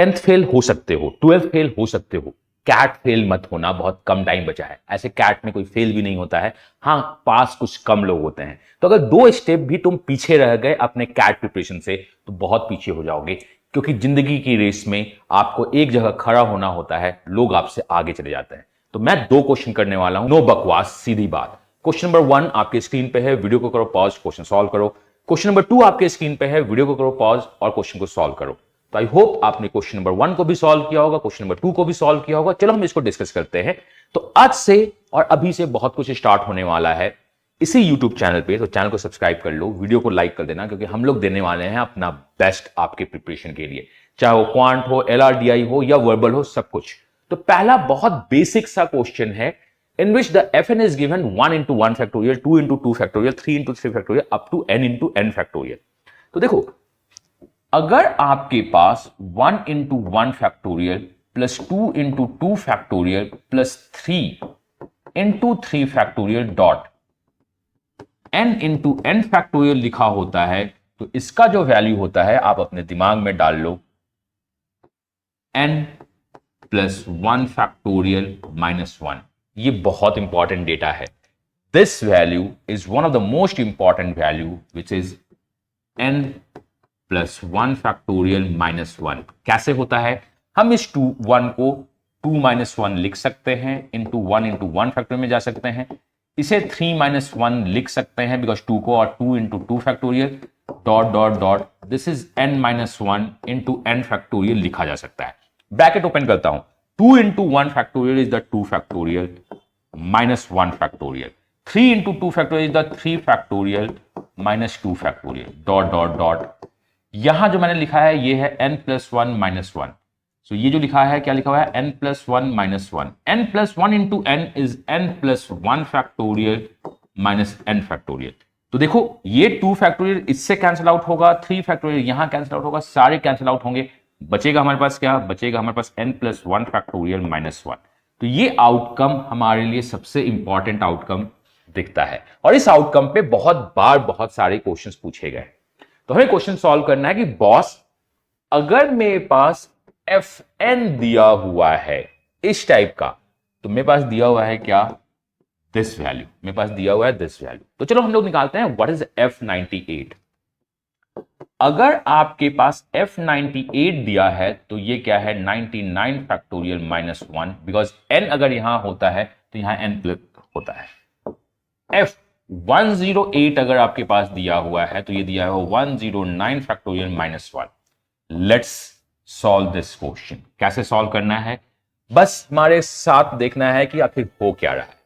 10th fail हो सकते हो, 12th फेल हो सकते हो, कैट फेल मत होना, बहुत कम टाइम बचा है। ऐसे कैट में कोई फेल भी नहीं होता है, हाँ पास कुछ कम लोग होते हैं। तो अगर 2 स्टेप भी तुम पीछे रह गए अपने कैट प्रिपरेशन से तो बहुत पीछे हो जाओगे, क्योंकि जिंदगी की रेस में आपको एक जगह खड़ा होना होता है, लोग आपसे आगे चले जाते हैं। तो मैं 2 क्वेश्चन करने वाला हूं, नो बकवास, सीधी बात। क्वेश्चन नंबर 1 आपके स्क्रीन पे है, वीडियो को करो पॉज, क्वेश्चन सॉल्व करो। क्वेश्चन नंबर 2 आपके स्क्रीन पे है, वीडियो को करो पॉज और क्वेश्चन को सॉल्व करो। तो आई होप आपने क्वेश्चन नंबर 1 को भी सॉल्व किया होगा, क्वेश्चन नंबर 2 को भी सॉल्व किया होगा। चलो हम इसको डिस्कस करते हैं। तो आज से और अभी से बहुत कुछ स्टार्ट होने वाला है इसी YouTube चैनल पे, तो चैनल को सब्सक्राइब कर लो, वीडियो को लाइक कर देना, क्योंकि हम लोग देने वाले हैं अपना बेस्ट आपके प्रिपरेशन के लिए, चाहे वो क्वांट हो, LRDI हो या वर्बल हो, सब कुछ। तो पहला बहुत बेसिक सा क्वेश्चन है, in which the fn is given 1 into 1 factorial, 2 into 2 factorial, 3 into 3 factorial, up to n into n factorial। तो देखो, अगर आपके पास 1 into 1 factorial plus 2 into 2 factorial plus 3 into 3 factorial dot n into n factorial लिखा होता है, तो इसका जो वैल्यू होता है आप अपने दिमाग में डाल लो, n plus 1 factorial minus 1। ये बहुत इंपॉर्टेंट डेटा है। This value is one of the most important value which is n plus 1 factorial minus 1। कैसे होता है? हम इस 1 को 2 माइनस 1 लिख सकते हैं, इंटू 1 फैक्टोरियल में जा सकते हैं। इसे 3 माइनस 1 लिख सकते हैं बिकॉज 2 को, और 2 into 2 factorial dot dot dot, this is n minus 1 into n factorial लिखा जा सकता है। ब्रैकेट ओपन करता हूं, 2 into 1 factorial is the 2 factorial minus 1 factorial. 3 into 2 factorial is the 3 factorial minus 2 factorial. Dot dot dot. यहां जो मैंने लिखा है ये है n plus 1 minus 1. So ये जो लिखा है, क्या लिखा हुआ है? n plus 1 minus 1. n plus 1 into n is n plus 1 factorial minus n factorial. तो देखो, ये 2 factorial इससे कैंसिल आउट होगा, 3 factorial यहां कैंसिल आउट होगा, सारे कैंसिल आउट होंगे। बचेगा हमारे पास क्या? बचेगा हमारे पास n प्लस 1 फैक्टोरियल माइनस 1। तो ये आउटकम हमारे लिए सबसे इंपॉर्टेंट आउटकम दिखता है, और इस आउटकम पे बहुत बार बहुत सारे क्वेश्चंस पूछे गए। तो हमें क्वेश्चन सॉल्व करना है कि बॉस, अगर मेरे पास fn दिया हुआ है इस टाइप का, तो मेरे पास दिया हुआ है क्या? This value. मेरे पास दिया हुआ है दिस वैल्यू। तो चलो हम लोग निकालते हैं व्हाट इज f98। अगर आपके पास f98 दिया है तो ये क्या है? 99 फैक्टोरियल माइनस 1, बिकॉज n अगर यहां होता है तो यहां n प्लस होता है। f108 अगर आपके पास दिया हुआ है तो ये दिया है 109 factorial minus 1। Let's solve this question. कैसे सॉल्व करना है? बस हमारे साथ देखना है कि आखिर हो क्या रहा है।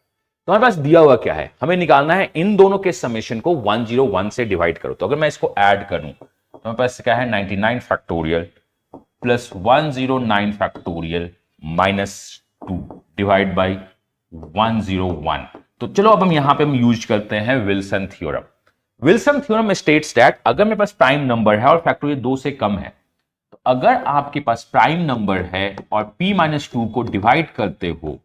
तो हमारे पास दिया हुआ क्या है? हमें निकालना है इन दोनों के समेशन को 101 से डिवाइड करो। तो अगर मैं इसको ऐड करूं तो हमारे पास क्या है? 99 factorial plus 109 factorial minus 2 divide by 101। तो चलो अब हम यहां पे हम यूज करते हैं Wilson theorem. Wilson theorem states that अगर मेरे पास प्राइम नंबर है और फैक्टोरियल 2 से कम है, तो अगर आपके पास प्राइम नंबर है और p माइनस 2 को डिवाइड करते हो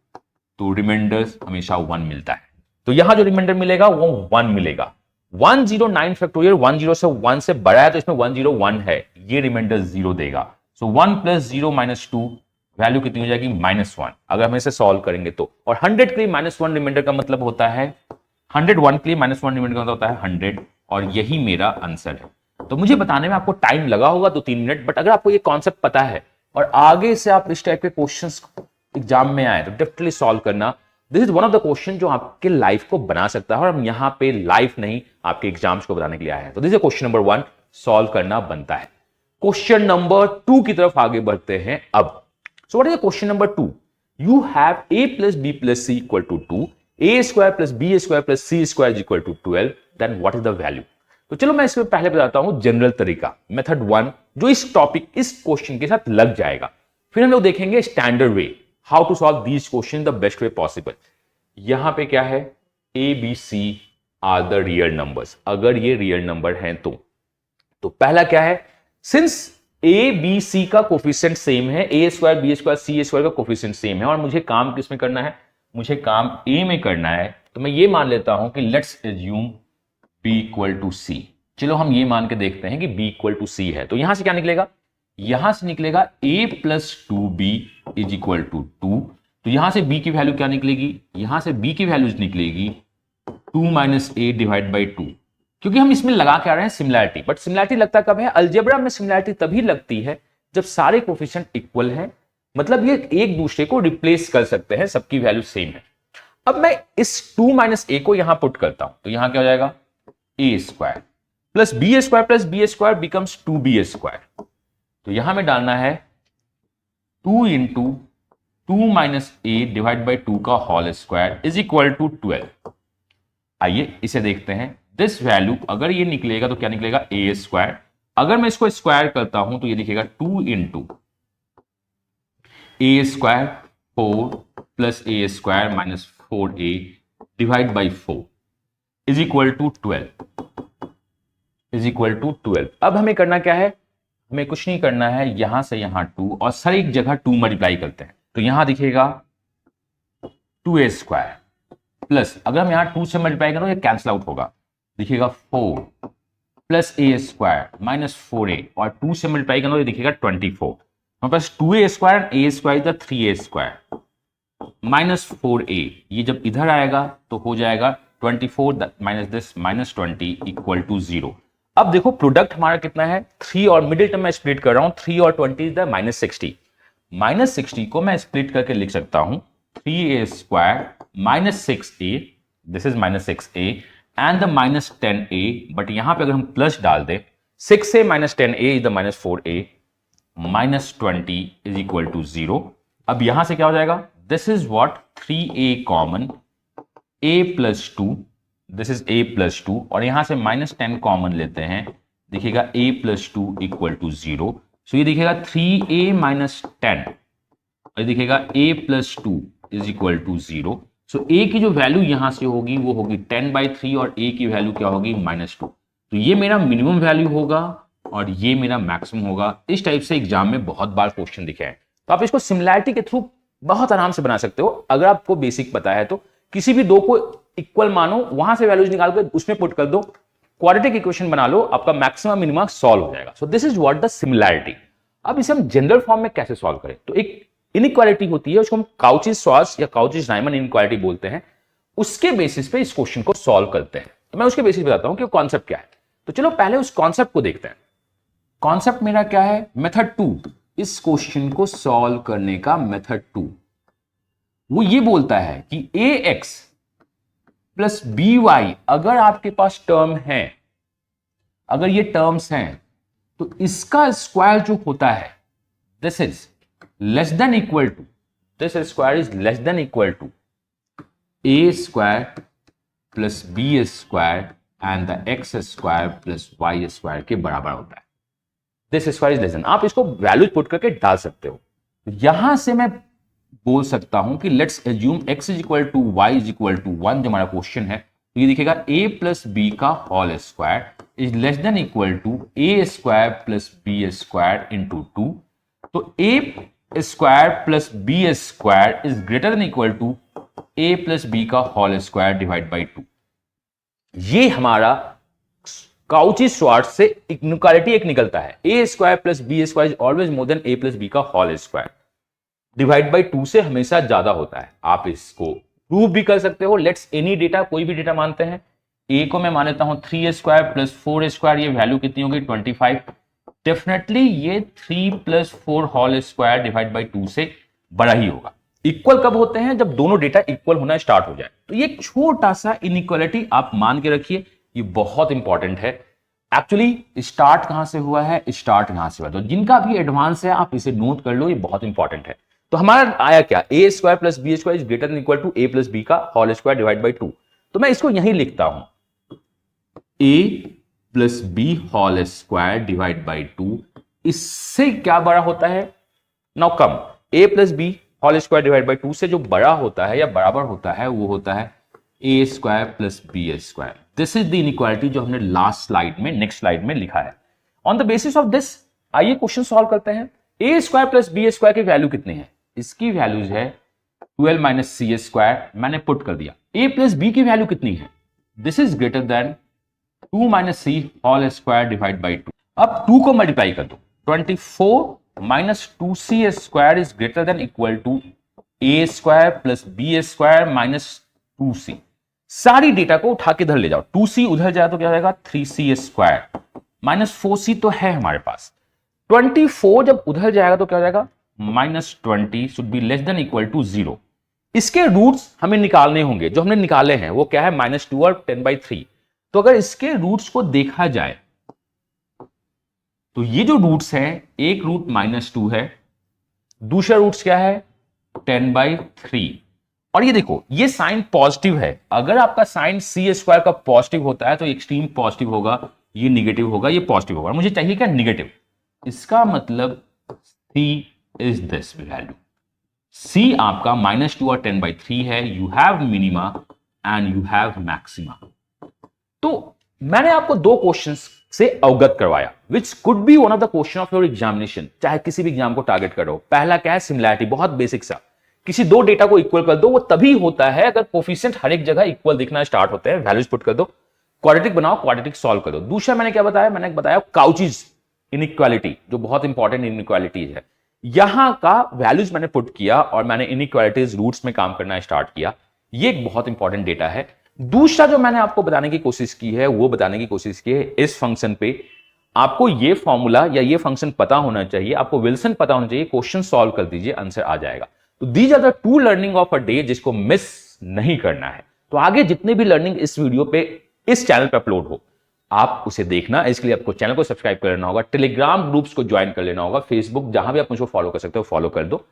तो रिमाइंडर हमेशा 1 मिलता है। तो यहां जो रिमाइंडर मिलेगा वो 1 मिलेगा। 109 फैक्टोरियल 10 से 1 से बड़ा है तो इसमें 101 है, ये रिमाइंडर 0 देगा। सो 1 प्लस 0 माइनस 2, वैल्यू कितनी हो जाएगी? -1। अगर हम इसे सॉल्व करेंगे तो, और 100 के लिए -1 रिमाइंडर का मतलब होता है 101 के लिए -1 रिमाइंडर का मतलब होता है 100, और यही मेरा आंसर है। तो मुझे बताने में आपको टाइम लगा होगा 2-3 मिनट, बट अगर आपको ये कॉन्सेप्ट पता है और आगे से आप इस टाइप के क्वेश्चंस एग्जाम में आए तो डेफिनेटली सॉल्व करना। This is one of the question जो आपके लाइफ को बना सकता है, और हम यहां पे लाइफ नहीं आपके एग्जाम्स को बताने के लिए आए हैं। तो this is question number 1, solve करना बनता है। क्वेश्चन नंबर 2 की तरफ आगे बढ़ते हैं अब। So what is question number 2? You have a plus B plus C equal to 2, a square plus B square plus C square equal to 12, then what is the value? तो चलो मैं इसमें पहले बताता हूं जनरल तरीका, मेथड 1, जो इस टॉपिक, इस क्वेश्चन के साथ लग जाएगा। फिर हम लोग देखेंगे standard way, how to solve these question the best way possible. यहां पे क्या है? A B C are the real numbers. अगर ये रियल नंबर हैं तो पहला क्या है? सिंस ए बी सी का कोफिशिएंट सेम है, ए स्क्वायर बी स्क्वायर सी स्क्वायर का कोफिशिएंट सेम है, और मुझे काम किस में करना है? मुझे काम ए में करना है। तो मैं ये मान लेता हूं कि let's assume B equal to C. चलो हम ये मान के देखते हैं कि बी इक्वल टू सी है। तो यहां से क्या निकलेगा? यहां से निकलेगा a plus 2b is equal to 2। तो यहां से b की वैल्यू क्या निकलेगी, यहां से b की वैल्यू निकलेगी 2 माइनस ए डिवाइड बाई 2, क्योंकि हम इसमें लगा के आ रहे हैं सिमिलैरिटी। बट सिमिलैरिटी लगता कब है, अलजेब्रा में सिमिलैरिटी तभी लगती है जब सारे कोफिशिएंट इक्वल हैं, मतलब ये एक दूसरे को रिप्लेस कर सकते हैं, सबकी वैल्यू सेम है। अब मैं इस 2 माइनस ए को यहां पुट करता हूं, तो यहां क्या हो जाएगा A square plus B square becomes 2b square. तो यहां में डालना है 2 into 2 minus A divide by 2 का whole square is equal to 12। आइए इसे देखते हैं। दिस वैल्यू अगर ये निकलेगा तो क्या निकलेगा ए स्क्वायर, अगर मैं इसको स्क्वायर करता हूं तो ये दिखेगा 2 into A square 4 plus A square minus 4a divide by 4 is equal to 12। अब हमें करना क्या है, हमें कुछ नहीं करना है, यहां से यहां 2 और सर एक जगह 2 मल्टीप्लाई करते हैं, तो यहां दिखेगा 2a स्क्वायर प्लस, अगर हम यहां 2 से मल्टीप्लाई करो ये कैंसिल आउट होगा, दिखेगा 4 plus A square minus 4a और 2 से मल्टीप्लाई करो ये दिखेगा 24। हमारे पास 2a square, A square is 3a square minus 4a, ये जब इधर आएगा तो हो जाएगा 24 minus this minus 20 equal to 0। अब देखो प्रोडक्ट हमारा कितना है 3 और मिडिल टर्म में स्प्लिट कर रहा हूं, 3 और 20 इज द माइनस 60। माइनस 60 को मैं स्प्लिट करके लिख सकता हूं 3a square minus 6a, this is minus 6a and the minus 10a, but यहां पे अगर हम प्लस डाल दे 6a minus 10a is the minus 4a minus 20 is equal to 0। अब यहां से क्या हो जाएगा, this is what 3a common a plus 2, this is a plus 2 और यहां से माइनस 10 कॉमन लेते हैं, दिखेगा a plus 2 equal to 0। So ये दिखेगा 3a माइनस 10 और दिखेगा a plus 2 is equal to 0। So a की जो वैल्यू यहां से होगी वो होगी 10/3 और a की वैल्यू क्या होगी -2। तो ये मेरा मिनिमम वैल्यू होगा और ये मेरा मैक्सिमम होगा। इस टाइप से एग्जाम में बहुत बार क्वेश्चन दिखे हैं, तो आप इसको सिमिलैरिटी के थ्रू बहुत आराम से बना सकते हो। अगर आपको बेसिक पता है तो किसी भी दो को इक्वल मानो, वहां से वैल्यूज निकाल कर उसमें पुट कर दो, क्वाड्रेटिक इक्वेशन बना लो, आपका मैक्सिमम मिनिमम सॉल्व हो जाएगा। So this is what the similarity. अब इसे हम जनरल फॉर्म में कैसे सॉल्व करें, तो एक इनइक्वालिटी होती है उसको हम काउची-श्वार्ट्ज या काउची-रीमन इनइक्वालिटी बोलते हैं, उसके बेसिस पे इस क्वेश्चन को सॉल्व करते हैं। तो मैं उसके बेसिस बताता हूं कि कॉन्सेप्ट क्या है। तो चलो पहले उस कॉन्सेप्ट को देखते हैं। कॉन्सेप्ट मेरा क्या है, मेथड 2, इस क्वेश्चन को सॉल्व करने का मेथड 2 वो ये बोलता है कि ax प्लस by अगर आपके पास टर्म है, अगर ये टर्म्स हैं तो इसका स्क्वायर जो होता है this is less than equal to, this square is less than equal to a square plus b square and the x square plus y square के बराबर होता है। This square is less than, आप इसको value put करके डाल सकते हो। यहां से मैं बोल सकता हूं कि let's assume x is equal to y is equal to 1, जो हमारा क्वेश्चन है, तो ये दिखेगा a प्लस बी का whole square is less than equal to a square plus B square into 2। तो a square plus B square is greater than equal to a plus B का whole square divide by 2। ये हमारा Cauchy-Schwarz से inequality एक निकलता है, a square plus B square is always more than a plus B का whole square, divide by 2 से हमेशा ज्यादा होता है। आप इसको प्रूव भी कर सकते हो। लेट्स एनी डेटा, कोई भी डेटा मानते हैं। a को मैं मान लेता हूं 3 स्क्वायर प्लस 4 स्क्वायर, ये वैल्यू कितनी होगी 25। डेफिनेटली ये 3 plus 4 whole square divide by 2 से बड़ा ही होगा। इक्वल कब होते हैं, जब दोनों डेटा इक्वल होना स्टार्ट हो जाए। तो ये छोटा सा इनइक्वालिटी आप मान के रखिए, ये बहुत इंपॉर्टेंट है। एक्चुअली स्टार्ट कहां से हुआ है, स्टार्ट यहां से हुआ, तो जिनका भी एडवांस है आप इसे नोट कर लो, ये बहुत इंपॉर्टेंट है। तो हमारा आया क्या, a square plus B square is greater than equal to a plus B का होल स्क्वायर डिवाइड बाई 2। तो मैं इसको यहीं लिखता हूं a plus B whole square divide by 2, इससे क्या बड़ा होता है, now come, a plus B whole square divide by 2 से जो बड़ा होता है या बराबर होता है वो होता है a square plus B square. This is the inequality जो हमने लास्ट स्लाइड में, नेक्स्ट स्लाइड में लिखा है। On the basis of this आइए क्वेश्चन सॉल्व करते हैं। a square plus B square की वैल्यू कितनी है, इसकी वैल्यूज है 12 माइनस सी स्क्वायर, मैंने पुट कर दिया। a प्लस बी की वैल्यू कितनी है, this is greater than 2 minus C whole square divide by 2। अब 2 को मल्टीप्लाई कर दो, 24 minus 2c square is greater than equal to a square plus b square minus 2c। सारी डेटा को उठा के इधर ले जाओ, 2c उधर जाए तो क्या हो जाएगा 3c स्क्वायर माइनस 4c तो है हमारे पास। 24 जब उधर जाएगा तो क्या हो जाएगा minus 20 should be less than equal to 0। इसके रूट्स हमें निकालने होंगे, जो हमने निकाले हैं वो क्या है -2 और 10/3। तो अगर इसके रूट्स को देखा जाए तो ये जो रूट्स हैं, एक रूट -2 है, दूसरा रूट्स क्या है 10/3। और ये देखो ये साइन पॉजिटिव है, अगर आपका साइन c स्क्वायर का पॉजिटिव होता है तो एक्सट्रीम पॉजिटिव होगा, ये निगेटिव होगा, ये पॉजिटिव होगा। मुझे चाहिए क्या निगेटिव, इसका मतलब c is this value. c आपका -2 और 10/3 है। You have minima and you have maxima. तो मैंने आपको दो क्वेश्चंस से अवगत करवाया which could be one of the question of your examination, चाहे किसी भी एग्जाम को टारगेट करो। पहला क्या है सिमिलैरिटी, बहुत बेसिक सा, किसी दो डेटा को इक्वल कर दो, वो तभी होता है अगर कोफिशिएंट हर एक जगह इक्वल दिखना स्टार्ट होते हैं, वैल्यूज पुट कर दो, क्वाड्रेटिक बनाओ, क्वाड्रेटिक सॉल्व कर दो। दूसरा मैंने क्या बताया, मैंने बताया काउचीज इनइक्वालिटी, जो बहुत इंपॉर्टेंट इनइक्वालिटी है, यहां का वैल्यूज मैंने पुट किया और मैंने इनइक्वालिटीज रूट्स में काम करना स्टार्ट किया। ये एक बहुत इंपॉर्टेंट डेटा है। दूसरा जो मैंने आपको बताने की कोशिश की है, वो बताने की कोशिश की है इस फंक्शन पे आपको ये फॉर्मूला या ये फंक्शन पता होना चाहिए, आपको विल्सन पता होना चाहिए, क्वेश्चन सॉल्व कर दीजिए, आंसर आ जाएगा। तो these are the 2 learning of a day जिसको मिस नहीं करना है। तो आगे जितने भी लर्निंग इस वीडियो पे इस चैनल पे अपलोड हो आप उसे देखना। इसके लिए आपको चैनल को सब्सक्राइब कर लेना होगा, टेलीग्राम ग्रुप्स को ज्वाइन कर लेना होगा, फेसबुक जहां भी आप मुझको फॉलो कर सकते हो फॉलो कर दो।